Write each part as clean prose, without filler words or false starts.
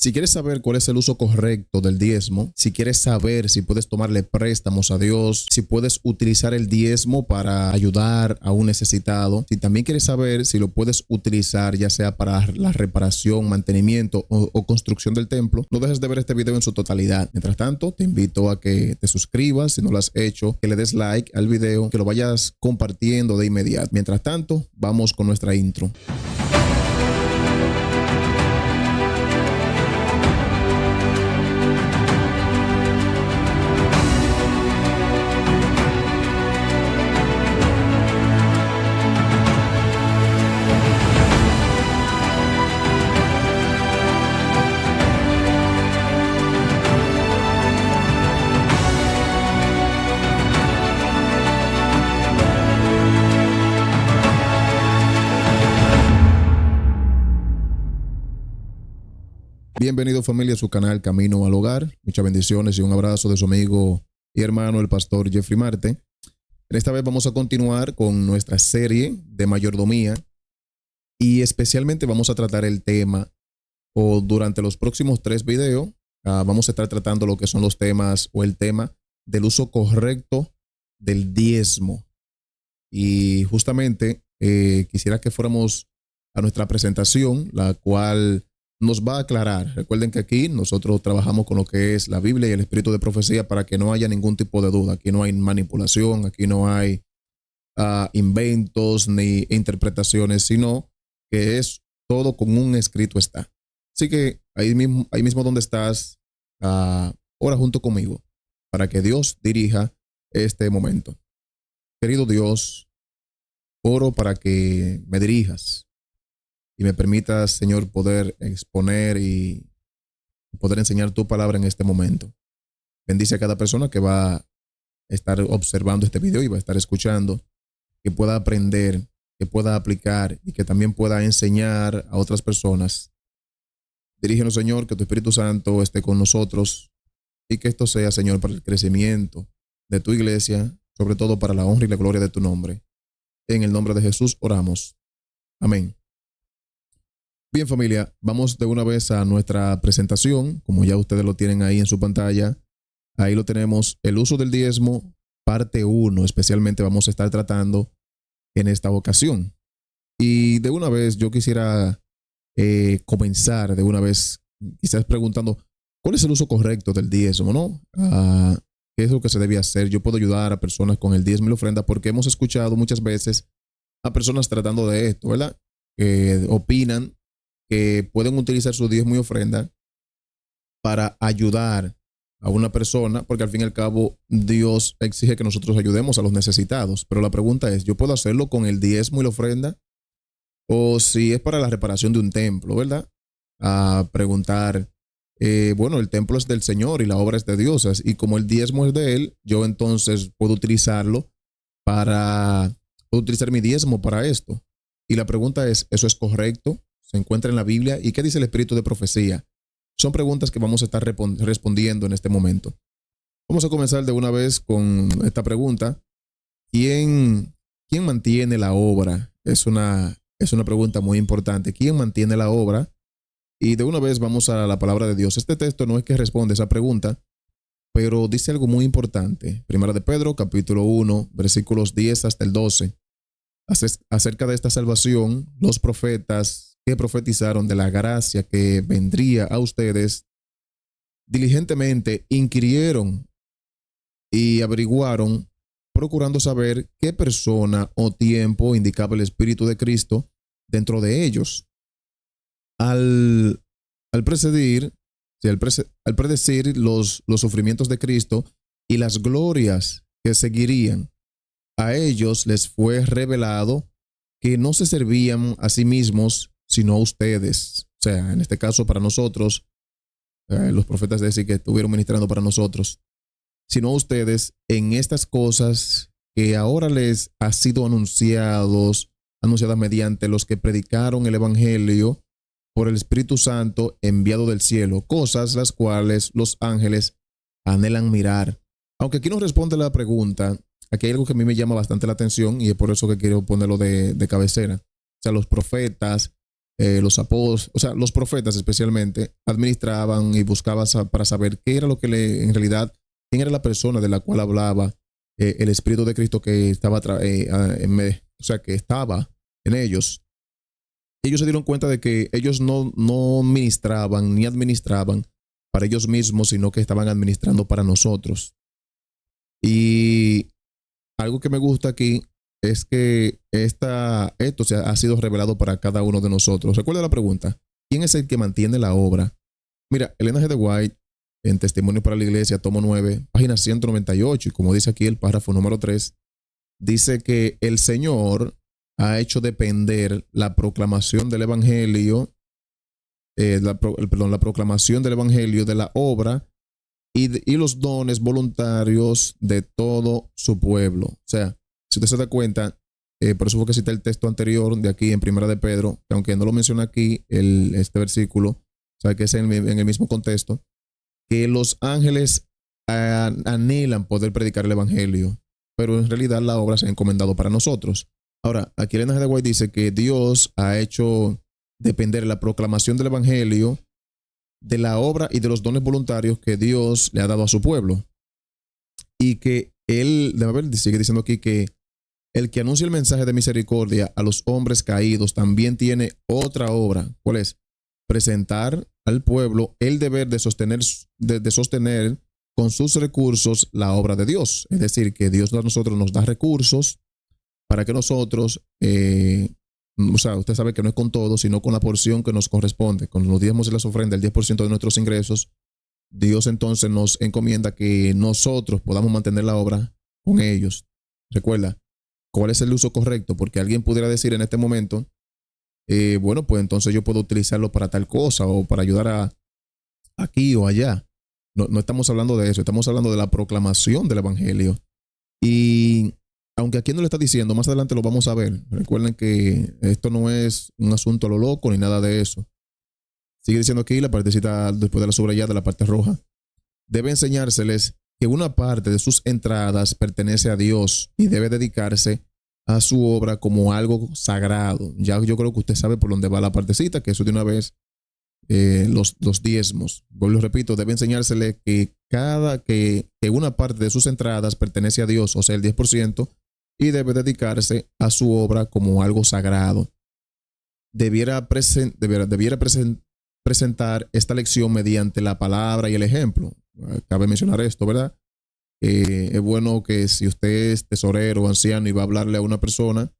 Si quieres saber cuál es el uso correcto del diezmo, si quieres saber si puedes tomarle préstamos a Dios, si puedes utilizar el diezmo para ayudar a un necesitado, si también quieres saber si lo puedes utilizar ya sea para la reparación, mantenimiento o construcción del templo, no dejes de ver este video en su totalidad. Mientras tanto, te invito a que te suscribas si no lo has hecho, que le des like al video, que lo vayas compartiendo de inmediato. Mientras tanto, vamos con nuestra intro. Bienvenido familia a su canal Camino al Hogar. Muchas bendiciones y un abrazo de su amigo y hermano el pastor Jeffrey Marte. En esta vez vamos a continuar con nuestra serie de mayordomía y especialmente vamos a tratar el tema o durante los próximos 3 videos vamos a estar tratando lo que son los temas o el tema del uso correcto del diezmo. Y justamente quisiera que fuéramos a nuestra presentación, la cual nos va a aclarar. Recuerden que aquí nosotros trabajamos con lo que es la Biblia y el espíritu de profecía para que no haya ningún tipo de duda. Aquí no hay manipulación, aquí no hay inventos ni interpretaciones, sino que es todo como un escrito está. Así que ahí mismo donde estás, ora junto conmigo para que Dios dirija este momento. Querido Dios, oro para que me dirijas y me permitas, Señor, poder exponer y poder enseñar tu palabra en este momento. Bendice a cada persona que va a estar observando este video y va a estar escuchando, que pueda aprender, que pueda aplicar y que también pueda enseñar a otras personas. Dirígenos, Señor, que tu Espíritu Santo esté con nosotros y que esto sea, Señor, para el crecimiento de tu iglesia, sobre todo para la honra y la gloria de tu nombre. En el nombre de Jesús oramos. Amén. Bien, familia, vamos de una vez a nuestra presentación. Como ya ustedes lo tienen ahí en su pantalla, ahí lo tenemos, el uso del diezmo, parte 1, especialmente vamos a estar tratando en esta ocasión. Y de una vez yo quisiera comenzar de una vez, quizás preguntando, ¿cuál es el uso correcto del diezmo, no? ¿Qué es lo que se debe hacer? Yo puedo ayudar a personas con el diezmo y la ofrenda porque hemos escuchado muchas veces a personas tratando de esto, ¿verdad? Que opinan que pueden utilizar su diezmo y ofrenda para ayudar a una persona, porque al fin y al cabo Dios exige que nosotros ayudemos a los necesitados. Pero la pregunta es, ¿yo puedo hacerlo con el diezmo y la ofrenda? O si es para la reparación de un templo, ¿verdad? A preguntar, bueno, el templo es del Señor y la obra es de Dios, y como el diezmo es de Él, yo entonces puedo utilizar mi diezmo para esto. Y la pregunta es, ¿eso es correcto? ¿Se encuentra en la Biblia? ¿Y qué dice el espíritu de profecía? Son preguntas que vamos a estar respondiendo en este momento. Vamos a comenzar de una vez con esta pregunta. ¿Quién mantiene la obra? Es una pregunta muy importante. ¿Quién mantiene la obra? Y de una vez vamos a la palabra de Dios. Este texto no es que responde esa pregunta, pero dice algo muy importante. Primera de Pedro, capítulo 1, versículos 10 hasta el 12. Acerca de esta salvación, los profetas que profetizaron de la gracia que vendría a ustedes, diligentemente inquirieron y averiguaron, procurando saber qué persona o tiempo indicaba el Espíritu de Cristo dentro de ellos. Al predecir los sufrimientos de Cristo y las glorias que seguirían, a ellos les fue revelado que no se servían a sí mismos, sino a ustedes. O sea, en este caso para nosotros, los profetas decían que estuvieron ministrando para nosotros, sino a ustedes en estas cosas que ahora les ha sido anunciadas mediante los que predicaron el evangelio por el Espíritu Santo enviado del cielo, cosas las cuales los ángeles anhelan mirar. Aunque aquí nos responde la pregunta, aquí hay algo que a mí me llama bastante la atención y es por eso que quiero ponerlo de cabecera. O sea, los profetas los apóstoles, o sea, los profetas especialmente, administraban y buscaban para saber qué era lo que en realidad, quién era la persona de la cual hablaba el Espíritu de Cristo que estaba, o sea, que estaba en ellos. Ellos se dieron cuenta de que ellos no ministraban ni administraban para ellos mismos, sino que estaban administrando para nosotros. Y algo que me gusta aquí es que esto ha sido revelado para cada uno de nosotros. Recuerda la pregunta: ¿quién es el que mantiene la obra? Mira, Elena G. de White, en Testimonio para la Iglesia, tomo 9, página 198, y como dice aquí el párrafo número 3, dice que el Señor ha hecho depender la proclamación del Evangelio, la proclamación del Evangelio de la obra y los dones voluntarios de todo su pueblo. O sea, si usted se da cuenta, por eso fue que cité el texto anterior de aquí en Primera de Pedro, que aunque no lo menciona aquí este versículo, o sea, que es en el mismo contexto, que los ángeles anhelan poder predicar el Evangelio, pero en realidad la obra se ha encomendado para nosotros. Ahora, aquí Elena G. de White dice que Dios ha hecho depender la proclamación del Evangelio de la obra y de los dones voluntarios que Dios le ha dado a su pueblo. Y que él, sigue diciendo aquí que el que anuncia el mensaje de misericordia a los hombres caídos también tiene otra obra. ¿Cuál es? Presentar al pueblo el deber de sostener con sus recursos la obra de Dios. Es decir, que Dios a nosotros nos da recursos para que nosotros, o sea, usted sabe que no es con todo, sino con la porción que nos corresponde, con los diezmos y las ofrendas, el 10% de nuestros ingresos. Dios entonces nos encomienda que nosotros podamos mantener la obra con ellos. Recuerda, ¿cuál es el uso correcto? Porque alguien pudiera decir en este momento, bueno, pues entonces yo puedo utilizarlo para tal cosa o para ayudar aquí o allá. No estamos hablando de eso, estamos hablando de la proclamación del Evangelio. Y aunque aquí no le está diciendo, más adelante lo vamos a ver. Recuerden que esto no es un asunto a lo loco ni nada de eso. Sigue diciendo aquí la partecita después de la subrayada, la parte roja. Debe enseñárseles que una parte de sus entradas pertenece a Dios y debe dedicarse a su obra como algo sagrado. Ya yo creo que usted sabe por dónde va la partecita, que eso de una vez, los diezmos. Vuelvo y repito, debe enseñársele que que una parte de sus entradas pertenece a Dios, o sea, el 10%, y debe dedicarse a su obra como algo sagrado. Debiera presentar esta lección mediante la palabra y el ejemplo. Cabe mencionar esto, ¿verdad? Es bueno que si usted es tesorero o anciano y va a hablarle a una persona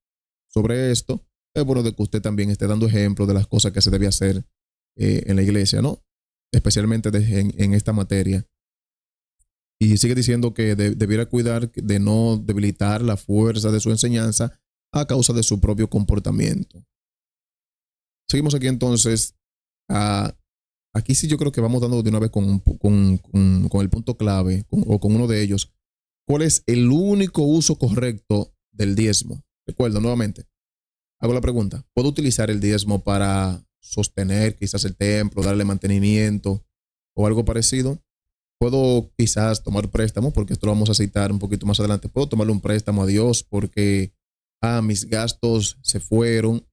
sobre esto, es bueno de que usted también esté dando ejemplo de las cosas que se debe hacer en la iglesia, ¿no? Especialmente en esta materia. Y sigue diciendo que debiera cuidar de no debilitar la fuerza de su enseñanza a causa de su propio comportamiento. Seguimos aquí entonces. Aquí sí yo creo que vamos dando de una vez con el punto clave o con uno de ellos. ¿Cuál es el único uso correcto del diezmo? Recuerda nuevamente, hago la pregunta. ¿Puedo utilizar el diezmo para sostener quizás el templo, darle mantenimiento o algo parecido? ¿Puedo quizás tomar préstamo? Porque esto lo vamos a citar un poquito más adelante. ¿Puedo tomarle un préstamo a Dios porque mis gastos se fueron?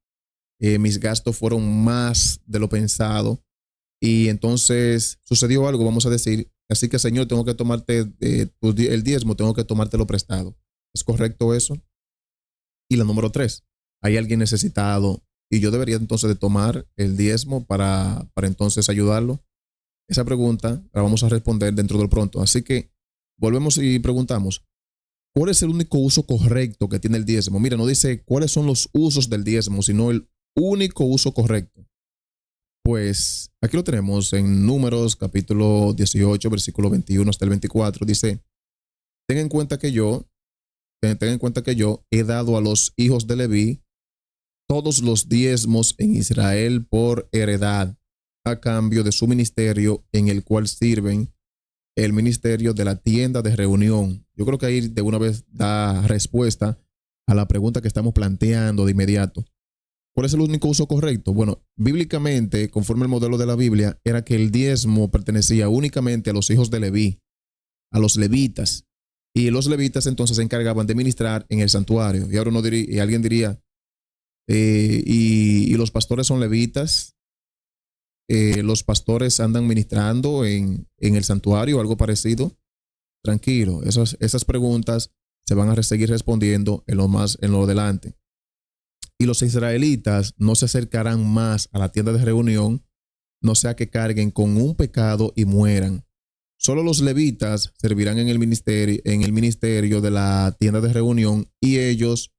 Mis gastos fueron más de lo pensado y entonces sucedió algo, vamos a decir, así que Señor, tengo que tomarte el diezmo, tengo que tomártelo prestado. ¿Es correcto eso? Y la número 3, hay alguien necesitado y yo debería entonces de tomar el diezmo para entonces ayudarlo. Esa pregunta la vamos a responder dentro del pronto. Así que volvemos y preguntamos, ¿cuál es el único uso correcto que tiene el diezmo? Mira, no dice cuáles son los usos del diezmo, sino el único uso correcto. Pues aquí lo tenemos en Números capítulo 18, versículo 21 hasta el 24. Dice, ten en cuenta que yo he dado a los hijos de Leví todos los diezmos en Israel por heredad, a cambio de su ministerio en el cual sirven, el ministerio de la tienda de reunión. Yo creo que ahí de una vez da respuesta a la pregunta que estamos planteando de inmediato. ¿Cuál es el único uso correcto? Bueno, bíblicamente, conforme al modelo de la Biblia, era que el diezmo pertenecía únicamente a los hijos de Leví, a los levitas. Y los levitas entonces se encargaban de ministrar en el santuario. Y ahora alguien diría, y los pastores son levitas. Los pastores andan ministrando en el santuario o algo parecido. Tranquilo, esas preguntas se van a seguir respondiendo en lo adelante. Y los israelitas no se acercarán más a la tienda de reunión, no sea que carguen con un pecado y mueran. Solo los levitas servirán en el ministerio de la tienda de reunión, y ellos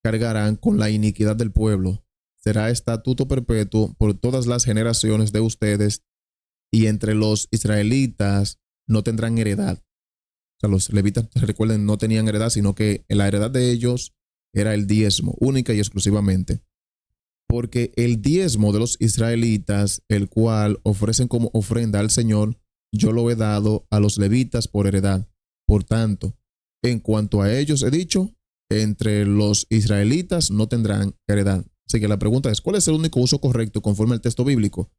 cargarán con la iniquidad del pueblo. Será estatuto perpetuo por todas las generaciones de ustedes, y entre los israelitas no tendrán heredad. O sea, los levitas, recuerden, no tenían heredad, sino que la heredad de ellos era el diezmo, única y exclusivamente. Porque el diezmo de los israelitas, el cual ofrecen como ofrenda al Señor, yo lo he dado a los levitas por heredad. Por tanto, en cuanto a ellos he dicho, entre los israelitas no tendrán heredad. Así que la pregunta es, ¿cuál es el único uso correcto conforme al texto bíblico?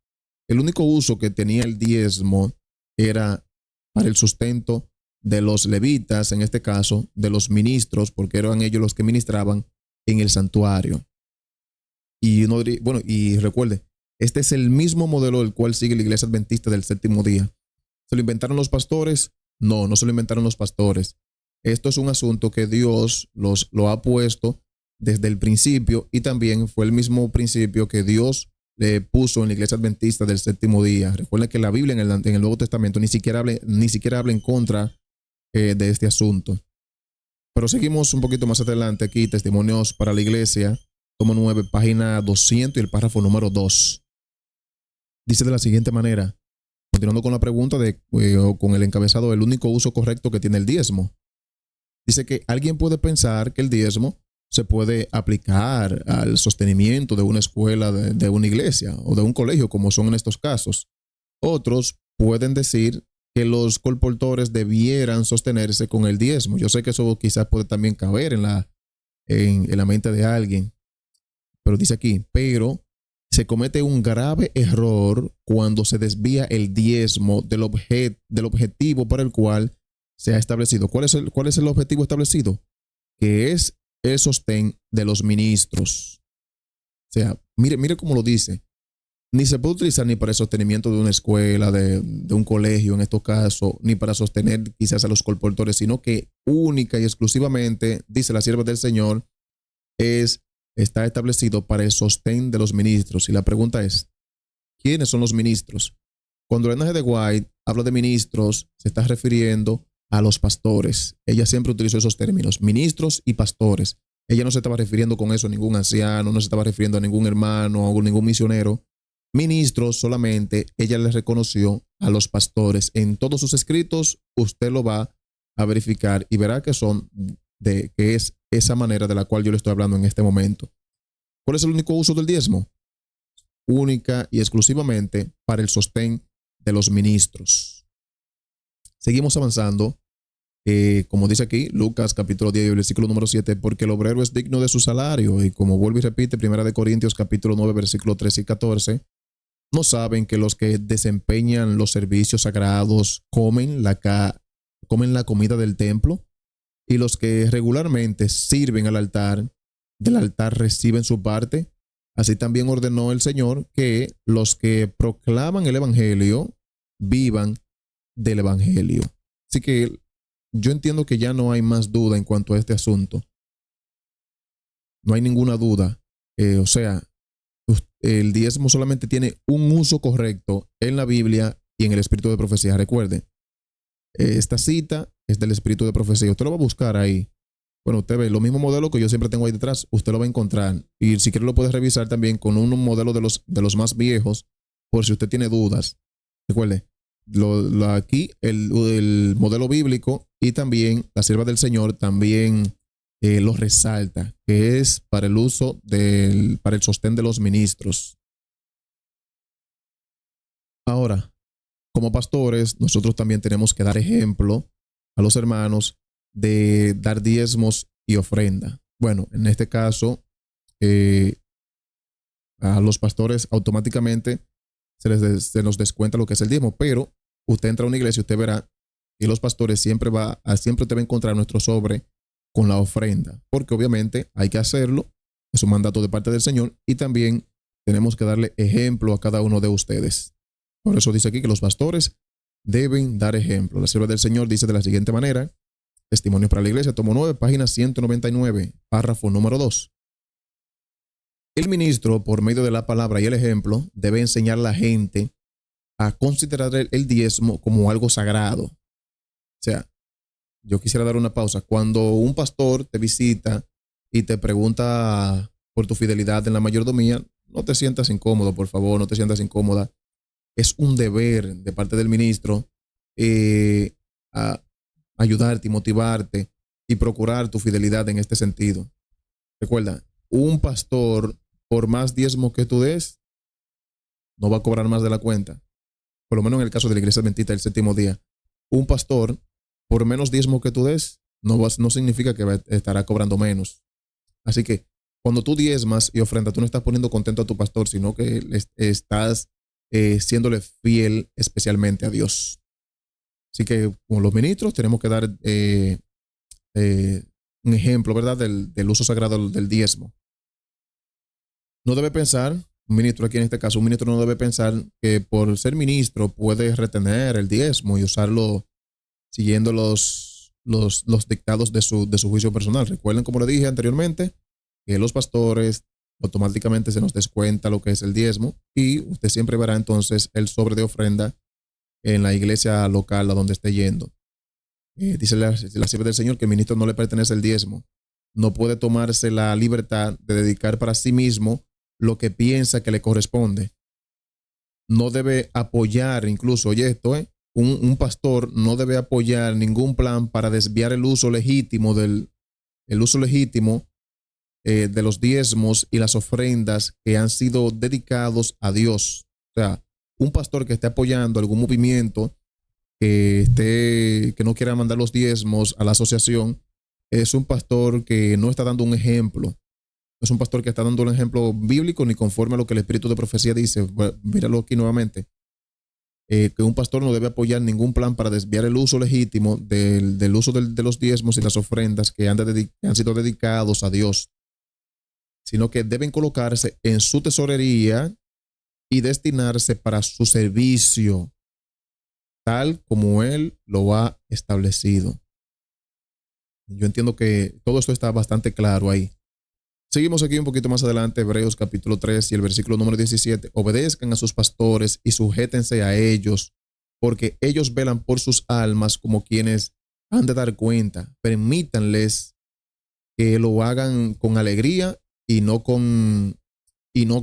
El único uso que tenía el diezmo era para el sustento de los levitas, en este caso, de los ministros, porque eran ellos los que ministraban en el santuario. Y recuerde, este es el mismo modelo del cual sigue la iglesia adventista del séptimo día. ¿Se lo inventaron los pastores? No, no se lo inventaron los pastores. Esto es un asunto que Dios lo ha puesto desde el principio, y también fue el mismo principio que Dios le puso en la iglesia adventista del séptimo día. Recuerden que la Biblia en el Nuevo Testamento ni siquiera habla en contra de este asunto. Pero seguimos un poquito más adelante aquí, Testimonios para la Iglesia, tomo 9, página 200 y el párrafo número 2. Dice de la siguiente manera, continuando con la pregunta con el encabezado, el único uso correcto que tiene el diezmo. Dice que alguien puede pensar que el diezmo se puede aplicar al sostenimiento de una escuela, de una iglesia o de un colegio, como son en estos casos. Otros pueden decir que los colportores debieran sostenerse con el diezmo. Yo sé que eso quizás puede también caber en la mente de alguien. Pero dice aquí, pero se comete un grave error cuando se desvía el diezmo del objetivo para el cual se ha establecido. ¿Cuál es el objetivo establecido? Que es el sostén de los ministros. O sea, mire cómo lo dice. Ni se puede utilizar ni para el sostenimiento de una escuela, de un colegio en estos casos, ni para sostener quizás a los colportores, sino que única y exclusivamente, dice la sierva del Señor, está establecido para el sostén de los ministros. Y la pregunta es, ¿quiénes son los ministros? Cuando Elena G. de White habla de ministros, se está refiriendo a los pastores. Ella siempre utilizó esos términos, ministros y pastores. Ella no se estaba refiriendo con eso a ningún anciano, no se estaba refiriendo a ningún hermano o ningún misionero. Ministros solamente ella le reconoció a los pastores. En todos sus escritos usted lo va a verificar y verá que que es esa manera de la cual yo le estoy hablando en este momento. ¿Cuál es el único uso del diezmo? Única y exclusivamente para el sostén de los ministros. Seguimos avanzando. Como dice aquí, Lucas capítulo 10, versículo número 7, porque el obrero es digno de su salario. Y como vuelve y repite, 1 Corintios capítulo 9, versículo 13 y 14, ¿no saben que los que desempeñan los servicios sagrados comen la comida del templo? Y los que regularmente sirven del altar reciben su parte. Así también ordenó el Señor que los que proclaman el evangelio vivan del evangelio. Así que yo entiendo que ya no hay más duda en cuanto a este asunto. No hay ninguna duda. O sea, el diezmo solamente tiene un uso correcto en la Biblia y en el espíritu de profecía. Recuerden, esta cita es del espíritu de profecía. Usted lo va a buscar ahí. Bueno, usted ve lo mismo modelo que yo siempre tengo ahí detrás. Usted lo va a encontrar. Y si quiere lo puede revisar también con un modelo de los más viejos, por si usted tiene dudas. Recuerde, aquí el modelo bíblico y también la sierva del Señor también lo resalta, que es para el uso para el sostén de los ministros. Ahora, como pastores, nosotros también tenemos que dar ejemplo a los hermanos de dar diezmos y ofrenda. Bueno, en este caso, a los pastores automáticamente se nos descuenta lo que es el diezmo, pero usted entra a una iglesia y usted verá que los pastores siempre te va a encontrar nuestro sobre con la ofrenda, porque obviamente hay que hacerlo Es un mandato de parte del Señor y también tenemos que darle ejemplo a cada uno de ustedes. Por eso dice aquí que los pastores deben dar ejemplo. La sierva del Señor dice de la siguiente manera: Testimonios para la Iglesia, tomo 9, página 199, párrafo número 2. El ministro, por medio de la palabra y el ejemplo, debe enseñar a la gente a considerar el diezmo como algo sagrado. O sea, yo quisiera dar una pausa. Cuando un pastor te visita y te pregunta por tu fidelidad en la mayordomía, no te sientas incómodo, por favor, no te sientas incómoda. Es un deber de parte del ministro a ayudarte y motivarte y procurar tu fidelidad en este sentido. Recuerda, un pastor, por más diezmo que tú des, no va a cobrar más de la cuenta. Por lo menos en el caso de la Iglesia Adventista del Séptimo Día. Un pastor, por menos diezmo que tú des, no significa que estará cobrando menos. Así que cuando tú diezmas y ofrendas, tú no estás poniendo contento a tu pastor, sino que estás siéndole fiel especialmente a Dios. Así que como los ministros tenemos que dar un ejemplo, ¿verdad? Del uso sagrado del diezmo. No debe pensar, un ministro aquí en este caso, un ministro no debe pensar que por ser ministro puede retener el diezmo y usarlo siguiendo los dictados de su juicio personal. Recuerden, como le dije anteriormente, que los pastores automáticamente se nos descuenta lo que es el diezmo y usted siempre verá entonces el sobre de ofrenda en la iglesia local a donde esté yendo. Dice la sierva del Señor que el ministro no le pertenece el diezmo. No puede tomarse la libertad de dedicar para sí mismo lo que piensa que le corresponde. No debe apoyar, incluso, oye esto, un pastor no debe apoyar ningún plan para desviar el uso legítimo de los diezmos y las ofrendas que han sido dedicados a Dios. O sea, un pastor que esté apoyando algún movimiento que no quiera mandar los diezmos a la asociación es un pastor que no está dando un ejemplo. Es un pastor que está dando un ejemplo bíblico ni conforme a lo que el espíritu de profecía dice. Míralo aquí nuevamente. Que un pastor no debe apoyar ningún plan para desviar el uso legítimo del uso de los diezmos y las ofrendas que han sido dedicados a Dios, sino que deben colocarse en su tesorería y destinarse para su servicio, tal como Él lo ha establecido. Yo entiendo que todo esto está bastante claro ahí. Seguimos aquí un poquito más adelante, Hebreos capítulo 3 y el versículo número 17. Obedezcan a sus pastores y sujétense a ellos, porque ellos velan por sus almas como quienes han de dar cuenta. Permítanles que lo hagan con alegría y no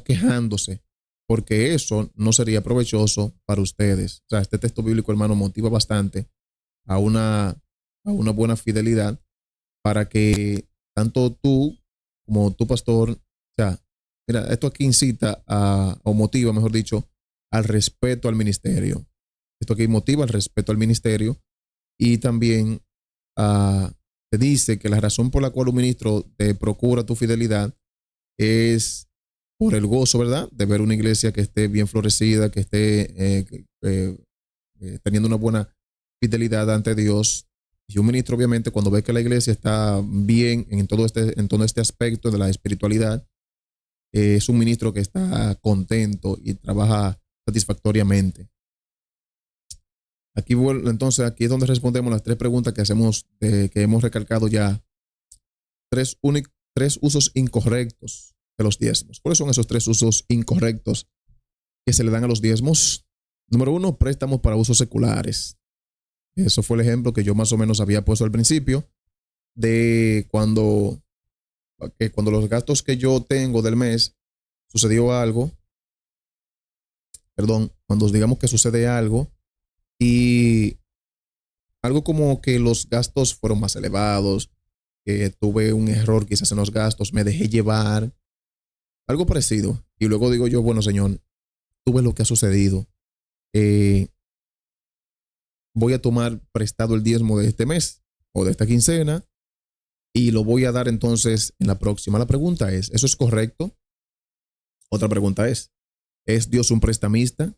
quejándose, porque eso no sería provechoso para ustedes. O sea, este texto bíblico, hermano, motiva bastante a una buena fidelidad para que tanto tú como tu pastor, o sea, mira, esto aquí incita o motiva, mejor dicho, al respeto al ministerio. Esto aquí motiva al respeto al ministerio y también te dice que la razón por la cual un ministro te procura tu fidelidad es por el gozo, ¿verdad? De ver una iglesia que esté bien florecida, que esté teniendo una buena fidelidad ante Dios. Y un ministro, obviamente, cuando ve que la iglesia está bien en todo este aspecto de la espiritualidad, es un ministro que está contento y trabaja satisfactoriamente. Entonces, aquí es donde respondemos las tres preguntas que hacemos, que hemos recalcado ya. Tres usos incorrectos de los diezmos. ¿Cuáles son esos tres usos incorrectos que se le dan a los diezmos? Número 1, préstamos para usos seculares. Eso fue el ejemplo que yo más o menos había puesto al principio de cuando los gastos que yo tengo del mes sucedió algo, cuando digamos que sucede algo y algo como que los gastos fueron más elevados, que tuve un error quizás en los gastos, me dejé llevar, algo parecido. Y luego digo yo, bueno, Señor, tú ves lo que ha sucedido. Voy a tomar prestado el diezmo de este mes o de esta quincena y lo voy a dar entonces en la próxima. La pregunta es, ¿eso es correcto? Otra pregunta ¿es Dios un prestamista?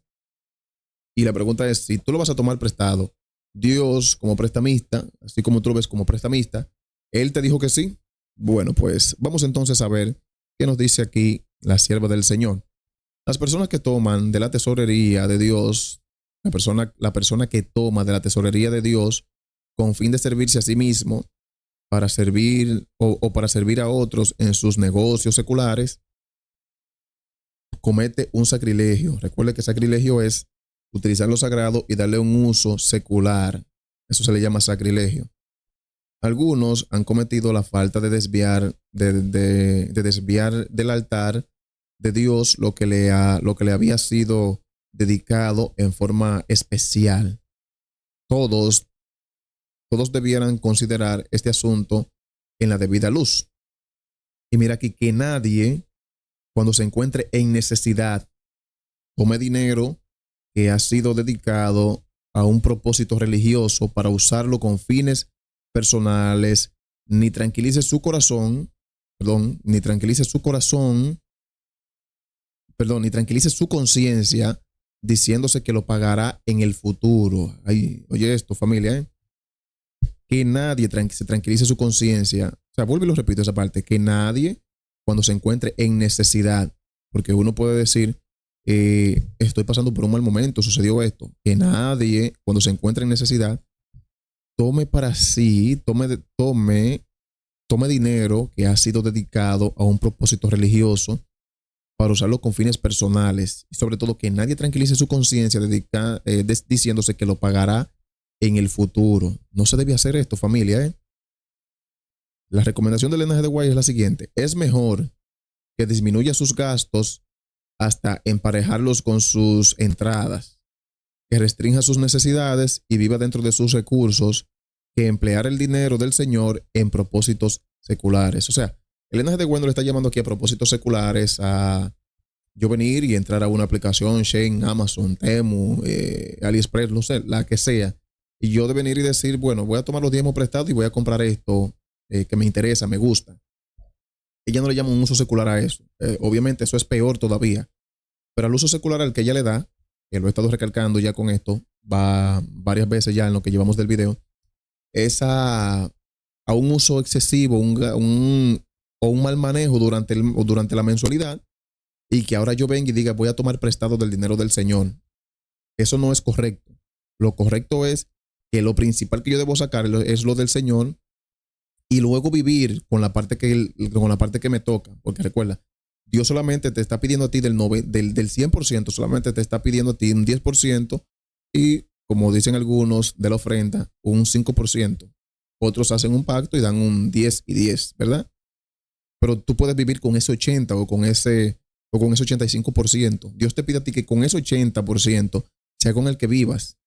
Y la pregunta es, si tú lo vas a tomar prestado, Dios como prestamista, así como tú lo ves como prestamista, ¿Él te dijo que sí? Bueno, pues vamos entonces a ver ¿Qué nos dice aquí la sierva del Señor? Las personas que toman de la tesorería de Dios, la persona que toma de la tesorería de Dios con fin de servirse a sí mismo, para servir o para servir a otros en sus negocios seculares, comete un sacrilegio. Recuerde que sacrilegio es utilizar lo sagrado y darle un uso secular. Eso se le llama sacrilegio. Algunos han cometido la falta de desviar, de desviar del altar de Dios lo que le había sido dedicado en forma especial. Todos debieran considerar este asunto en la debida luz. Y mira aquí que nadie, cuando se encuentre en necesidad, tome dinero que ha sido dedicado a un propósito religioso para usarlo con fines personales, ni tranquilice su corazón, ni tranquilice su conciencia diciéndose que lo pagará en el futuro. Ay, oye esto, familia, que nadie se tranquilice su conciencia. O sea, vuelvo y lo repito esa parte, que nadie cuando se encuentre en necesidad, porque uno puede decir, estoy pasando por un mal momento, sucedió esto, que nadie cuando se encuentre en necesidad tome para sí, tome dinero que ha sido dedicado a un propósito religioso para usarlo con fines personales, y sobre todo que nadie tranquilice su conciencia diciéndose que lo pagará en el futuro. No se debe hacer esto, familia. La recomendación del Ellen G. White es la siguiente: es mejor que disminuya sus gastos hasta emparejarlos con sus entradas, que restrinja sus necesidades y viva dentro de sus recursos, que emplear el dinero del Señor en propósitos seculares. O sea, el G. White le está llamando aquí a propósitos seculares, a yo venir y entrar a una aplicación, Shein, Amazon, Temu, AliExpress, no sé, la que sea, y yo de venir y decir, bueno, voy a tomar los diezmos prestados y voy a comprar esto que me interesa, me gusta. Ella no le llama un uso secular a eso. Obviamente eso es peor todavía. Pero al uso secular al que ella le da, que lo he estado recalcando ya con esto, va varias veces ya en lo que llevamos del video, es a un uso excesivo, o un mal manejo durante la mensualidad, y que ahora yo venga y diga voy a tomar prestado del dinero del Señor. Eso no es correcto. Lo correcto es que lo principal que yo debo sacar es lo del Señor, y luego vivir con la parte que me toca. Porque recuerda, Dios solamente te está pidiendo a ti del 100%, solamente te está pidiendo a ti un 10%, y como dicen algunos de la ofrenda, un 5%. Otros hacen un pacto y dan un 10 y 10, ¿verdad? Pero tú puedes vivir con ese 80 o con ese 85%. Dios te pide a ti que con ese 80% sea con el que vivas.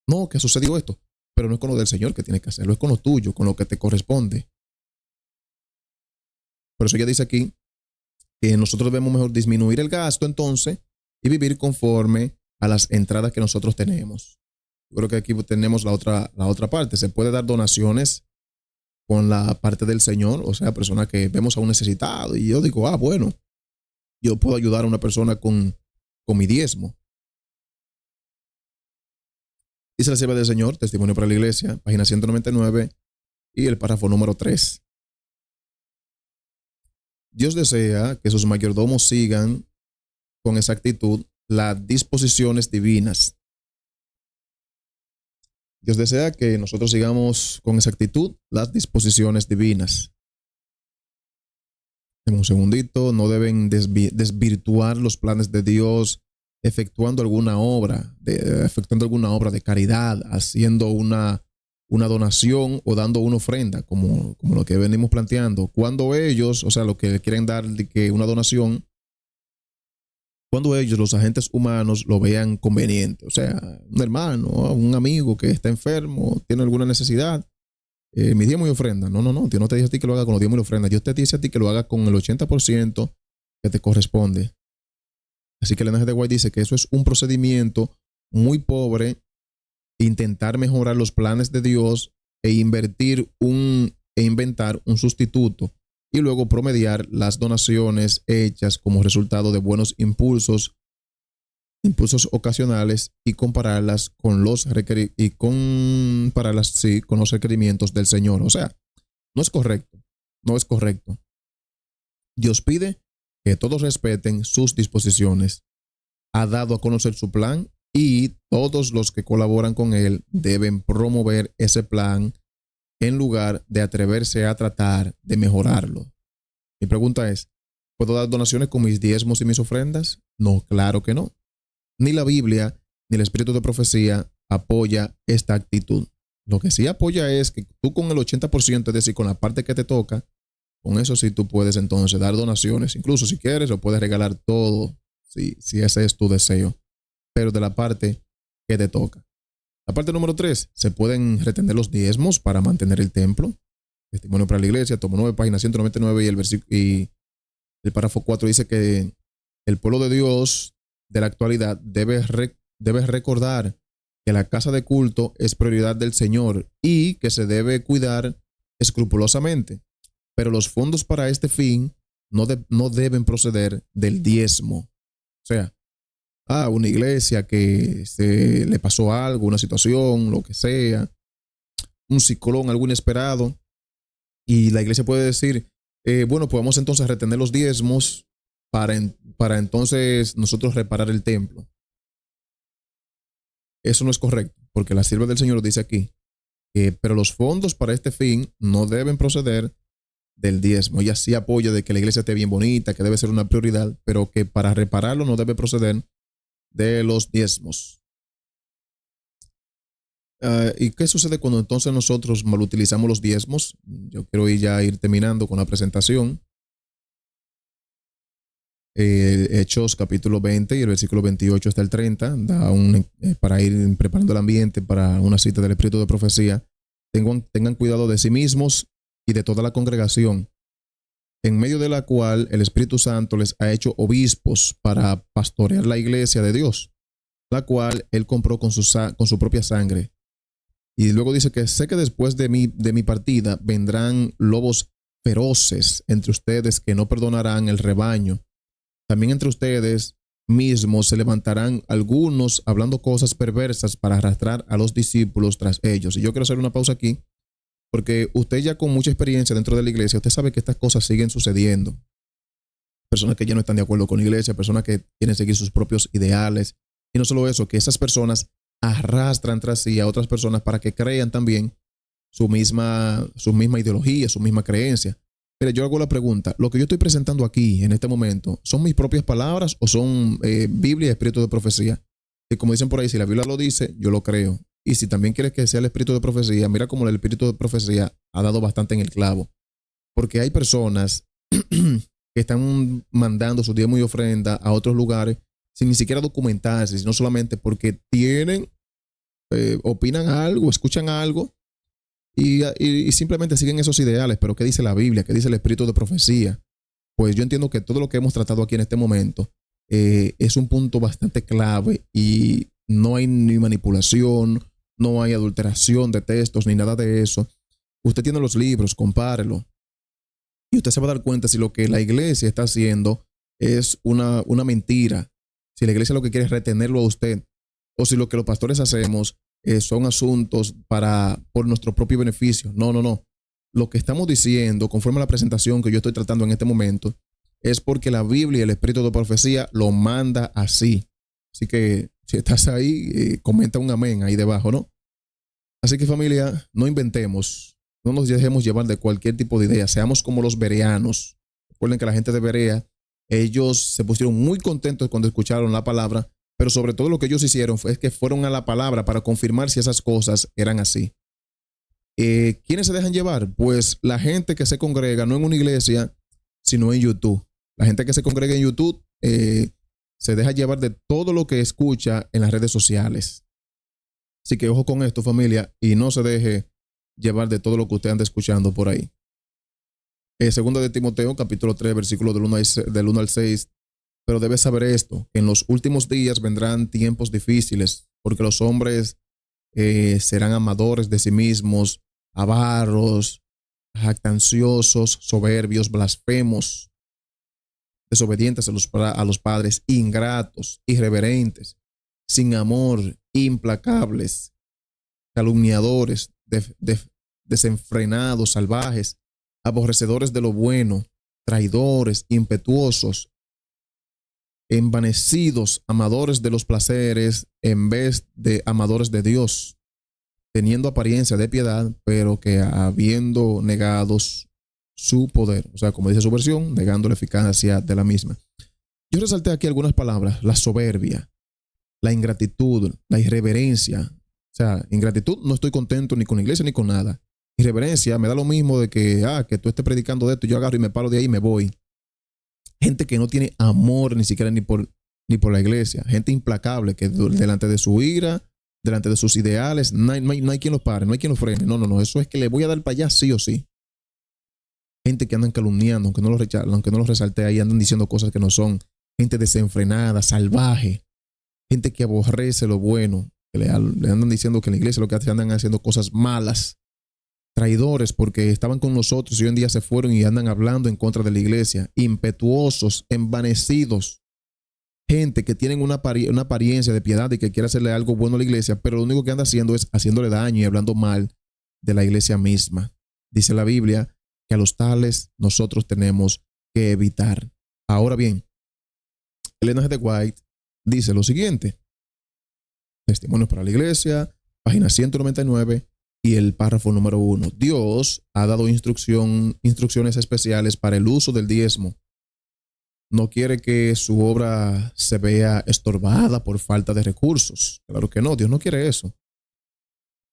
No, que ha sucedido esto, pero no es con lo del Señor que tienes que hacerlo, es con lo tuyo, con lo que te corresponde. Por eso ella dice aquí que nosotros debemos mejor disminuir el gasto entonces y vivir conforme a las entradas que nosotros tenemos. Yo creo que aquí tenemos la otra parte. Se puede dar donaciones con la parte del Señor, o sea, personas que vemos a un necesitado y yo digo, bueno, yo puedo ayudar a una persona con mi diezmo. Dice la sierva del Señor, Testimonio para la Iglesia, página 199 y el párrafo número 3. Dios desea que sus mayordomos sigan con exactitud las disposiciones divinas. Dios desea que nosotros sigamos con exactitud las disposiciones divinas. En un segundito, no deben desvirtuar los planes de Dios efectuando alguna obra de caridad, haciendo una donación o dando una ofrenda, como lo que venimos planteando. Cuando ellos, o sea, lo que quieren dar que una donación, cuando ellos, los agentes humanos, lo vean conveniente. O sea, un hermano, un amigo que está enfermo, tiene alguna necesidad, mi diezmo y ofrenda. No. Dios no te dice a ti que lo haga con los diezmos y ofrenda. Dios te dice a ti que lo haga con el 80% que te corresponde. Así que el Ellen G. White dice que eso es un procedimiento muy pobre, intentar mejorar los planes de Dios e inventar un sustituto y luego promediar las donaciones hechas como resultado de buenos impulsos ocasionales y compararlas con los requerimientos del Señor. O sea, no es correcto. Dios pide que todos respeten sus disposiciones. Ha dado a conocer su plan y todos los que colaboran con él deben promover ese plan en lugar de atreverse a tratar de mejorarlo. Mi pregunta es, ¿puedo dar donaciones con mis diezmos y mis ofrendas? No, claro que no. Ni la Biblia ni el espíritu de profecía apoya esta actitud. Lo que sí apoya es que tú con el 80%, es decir, con la parte que te toca, con eso sí tú puedes entonces dar donaciones. Incluso si quieres, lo puedes regalar todo, si ese es tu deseo. Pero de la parte que te toca. La parte número 3, se pueden retener los diezmos para mantener el templo. Testimonio para la iglesia, tomo 9, página 199 y el versículo y el párrafo 4 dice que el pueblo de Dios de la actualidad debe recordar que la casa de culto es prioridad del Señor y que se debe cuidar escrupulosamente. Pero los fondos para este fin no deben proceder del diezmo. O sea, una iglesia que se le pasó algo, una situación, lo que sea, un ciclón, algo inesperado, y la iglesia puede decir, bueno, pues vamos entonces a retener los diezmos para entonces nosotros reparar el templo. Eso no es correcto, porque la sierva del Señor dice aquí, pero los fondos para este fin no deben proceder del diezmo. Ella sí apoya de que la iglesia esté bien bonita, que debe ser una prioridad, pero que para repararlo no debe proceder de los diezmos. ¿Y qué sucede cuando entonces nosotros mal utilizamos los diezmos? Yo quiero ir terminando con la presentación. Hechos capítulo 20 y el versículo 28 hasta el 30 da para ir preparando el ambiente para una cita del espíritu de profecía. Tengan cuidado de sí mismos y de toda la congregación, en medio de la cual el Espíritu Santo les ha hecho obispos para pastorear la iglesia de Dios, la cual él compró con su propia sangre. Y luego dice que sé que después de mi partida vendrán lobos feroces entre ustedes que no perdonarán el rebaño. También entre ustedes mismos se levantarán algunos hablando cosas perversas para arrastrar a los discípulos tras ellos. Y yo quiero hacer una pausa aquí, porque usted ya con mucha experiencia dentro de la iglesia, usted sabe que estas cosas siguen sucediendo. Personas que ya no están de acuerdo con la iglesia, personas que quieren seguir sus propios ideales. Y no solo eso, que esas personas arrastran tras sí a otras personas para que crean también su misma ideología, su misma creencia. Pero yo hago la pregunta, ¿lo que yo estoy presentando aquí en este momento son mis propias palabras o son Biblia y espíritu de profecía? Y como dicen por ahí, si la Biblia lo dice, yo lo creo. Y si también quieres que sea el espíritu de profecía, mira cómo el espíritu de profecía ha dado bastante en el clavo. Porque hay personas que están mandando su diezmo y ofrenda a otros lugares sin ni siquiera documentarse, sino solamente porque opinan algo, escuchan algo y simplemente siguen esos ideales. Pero ¿qué dice la Biblia? ¿Qué dice el espíritu de profecía? Pues yo entiendo que todo lo que hemos tratado aquí en este momento es un punto bastante clave y no hay ni manipulación, no hay adulteración de textos ni nada de eso. Usted tiene los libros, compárelo y usted se va a dar cuenta si lo que la iglesia está haciendo es una mentira, si la iglesia lo que quiere es retenerlo a usted, o si lo que los pastores hacemos son asuntos por nuestro propio beneficio. No. Lo que estamos diciendo, conforme a la presentación que yo estoy tratando en este momento, es porque la Biblia y el espíritu de profecía lo manda así. Así que si estás ahí, comenta un amén ahí debajo, ¿no? Así que familia, no inventemos, no nos dejemos llevar de cualquier tipo de idea, seamos como los bereanos. Recuerden que la gente de Berea, ellos se pusieron muy contentos cuando escucharon la palabra, pero sobre todo lo que ellos hicieron fue que fueron a la palabra para confirmar si esas cosas eran así. ¿Quiénes se dejan llevar? Pues la gente que se congrega no en una iglesia, sino en YouTube. La gente que se congrega en YouTube se deja llevar de todo lo que escucha en las redes sociales. Así que ojo con esto, familia, y no se deje llevar de todo lo que usted anda escuchando por ahí. Segunda de Timoteo, capítulo 3, versículo del 1 al 6. Pero debes saber esto, que en los últimos días vendrán tiempos difíciles, porque los hombres serán amadores de sí mismos, avaros, jactanciosos, soberbios, blasfemos, desobedientes a los padres, ingratos, irreverentes, sin amor, implacables, calumniadores, desenfrenados, salvajes, aborrecedores de lo bueno, traidores, impetuosos, envanecidos, amadores de los placeres en vez de amadores de Dios, teniendo apariencia de piedad, pero que habiendo negado su poder, o sea, como dice su versión, negando la eficacia de la misma. Yo resalté aquí algunas palabras: la soberbia, la ingratitud, la irreverencia. O sea, ingratitud, no estoy contento ni con la iglesia ni con nada. Irreverencia, me da lo mismo de que tú estés predicando de esto, yo agarro y me paro de ahí y me voy. Gente que no tiene amor ni siquiera ni por la iglesia. Gente implacable que delante de su ira, delante de sus ideales, no hay quien los pare, no hay quien los frene. No. Eso es que le voy a dar para allá sí o sí. Gente que andan calumniando, aunque no los resalté ahí, andan diciendo cosas que no son. Gente desenfrenada, salvaje. Gente que aborrece lo bueno. Que le andan diciendo que en la iglesia lo que andan haciendo cosas malas. Traidores porque estaban con nosotros y hoy en día se fueron y andan hablando en contra de la iglesia. Impetuosos, envanecidos. Gente que tienen una apariencia de piedad y que quiere hacerle algo bueno a la iglesia, pero lo único que anda haciendo es haciéndole daño y hablando mal de la iglesia misma. Dice la Biblia que a los tales nosotros tenemos que evitar. Ahora bien, Ellen G. White dice lo siguiente: Testimonios para la Iglesia, página 199 y el párrafo número 1. Dios ha dado instrucciones especiales para el uso del diezmo. No quiere que su obra se vea estorbada por falta de recursos. Claro que no, Dios no quiere eso.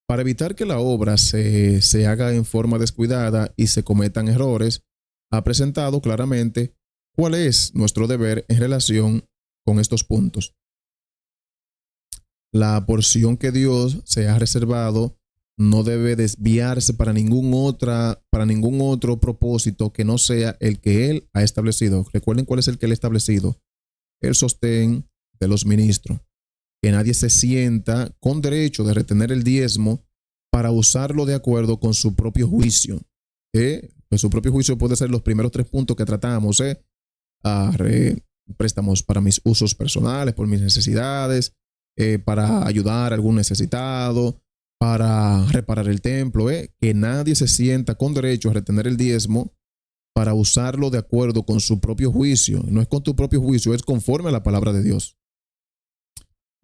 Para evitar que la obra se haga en forma descuidada y se cometan errores, ha presentado claramente cuál es nuestro deber en relación con estos puntos. La porción que Dios se ha reservado no debe desviarse para ningún otro propósito que no sea el que Él ha establecido. Recuerden cuál es el que Él ha establecido: el sostén de los ministros. Que nadie se sienta con derecho de retener el diezmo para usarlo de acuerdo con su propio juicio. Pues su propio juicio puede ser los primeros 3 puntos que tratamos. Préstamos para mis usos personales, por mis necesidades, para ayudar a algún necesitado, para reparar el templo. Que nadie se sienta con derecho a retener el diezmo para usarlo de acuerdo con su propio juicio. No es con tu propio juicio, es conforme a la palabra de Dios.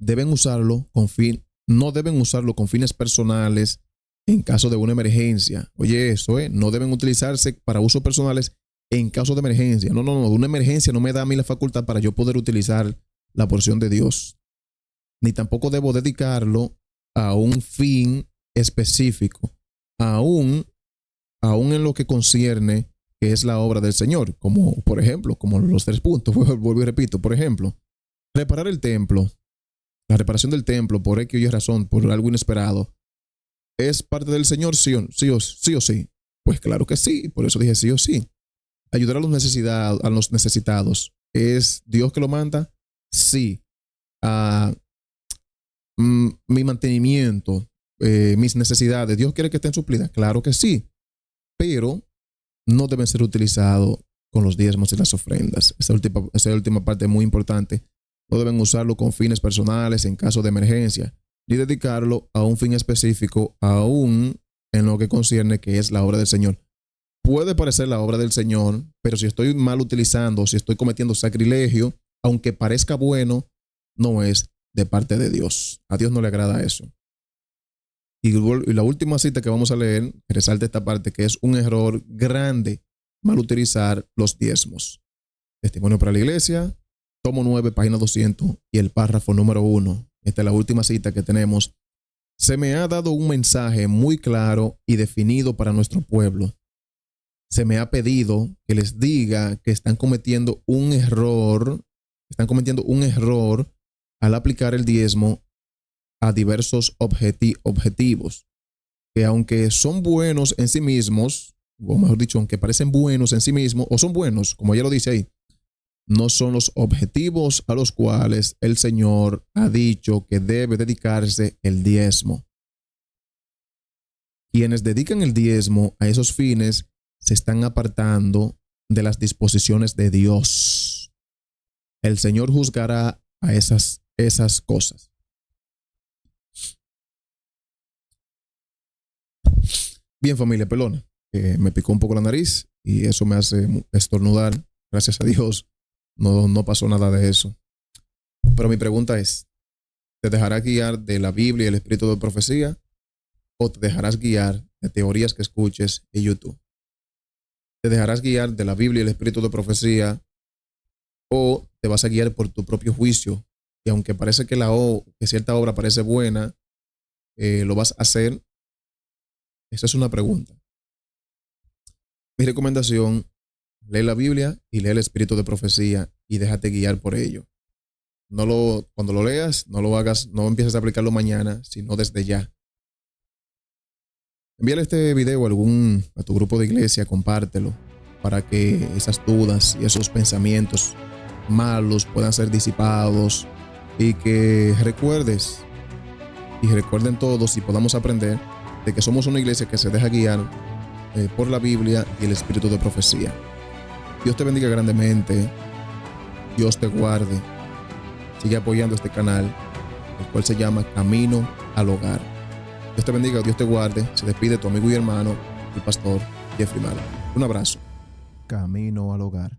No deben usarlo con fines personales en caso de una emergencia. Oye, eso, no deben utilizarse para usos personales en caso de emergencia. No. Una emergencia no me da a mí la facultad para yo poder utilizar la porción de Dios. Ni tampoco debo dedicarlo a un fin específico, aún en lo que concierne que es la obra del Señor, como por ejemplo, como los 3 puntos, vuelvo y repito, por ejemplo, reparar el templo. La reparación del templo, por X o Y razón, por algo inesperado, ¿es parte del Señor? Sí o sí. Pues claro que sí, por eso dije sí o sí. Ayudar a los necesitados, ¿es Dios que lo manda? Sí. Mi mantenimiento, mis necesidades, ¿Dios quiere que estén suplidas? Claro que sí, pero no deben ser utilizados con los diezmos y las ofrendas. Esa última parte es muy importante. No deben usarlo con fines personales en caso de emergencia, ni dedicarlo a un fin específico, aún en lo que concierne que es la obra del Señor. Puede parecer la obra del Señor, pero si estoy mal utilizando, si estoy cometiendo sacrilegio, aunque parezca bueno, no es de parte de Dios. A Dios no le agrada eso. Y la última cita que vamos a leer resalta esta parte, que es un error grande mal utilizar los diezmos. Testimonio para la Iglesia, tomo 9, página 200 y el párrafo número 1. Esta es la última cita que tenemos. Se me ha dado un mensaje muy claro y definido para nuestro pueblo. Se me ha pedido que les diga que están cometiendo un error al aplicar el diezmo a diversos objetivos, que aunque son buenos en sí mismos, o mejor dicho, aunque parecen buenos en sí mismos, o son buenos, como ya lo dice ahí, no son los objetivos a los cuales el Señor ha dicho que debe dedicarse el diezmo. Quienes dedican el diezmo a esos fines se están apartando de las disposiciones de Dios. El Señor juzgará a esas cosas. Bien, familia pelona, Me picó un poco la nariz y eso me hace estornudar. Gracias a Dios no pasó nada de eso. Pero mi pregunta es, ¿te dejarás guiar de la Biblia y el espíritu de profecía o te dejarás guiar de teorías que escuches en YouTube? ¿Te dejarás guiar de la Biblia y el espíritu de profecía o te vas a guiar por tu propio juicio? Y aunque parece que que cierta obra parece buena, ¿lo vas a hacer? Esa es una pregunta. Mi recomendación, lee la Biblia y lee el espíritu de profecía y déjate guiar por ello. Cuando lo leas, no lo hagas, no empieces a aplicarlo mañana, sino desde ya. Envíale este video a tu grupo de iglesia, compártelo, para que esas dudas y esos pensamientos malos puedan ser disipados y que recuerden todos y podamos aprender de que somos una iglesia que se deja guiar por la Biblia y el espíritu de profecía. Dios te bendiga grandemente. Dios te guarde. Sigue apoyando este canal, el cual se llama Camino al Hogar. Dios te bendiga, Dios te guarde. Se despide tu amigo y hermano, el pastor Jeffrey Mala. Un abrazo. Camino al Hogar.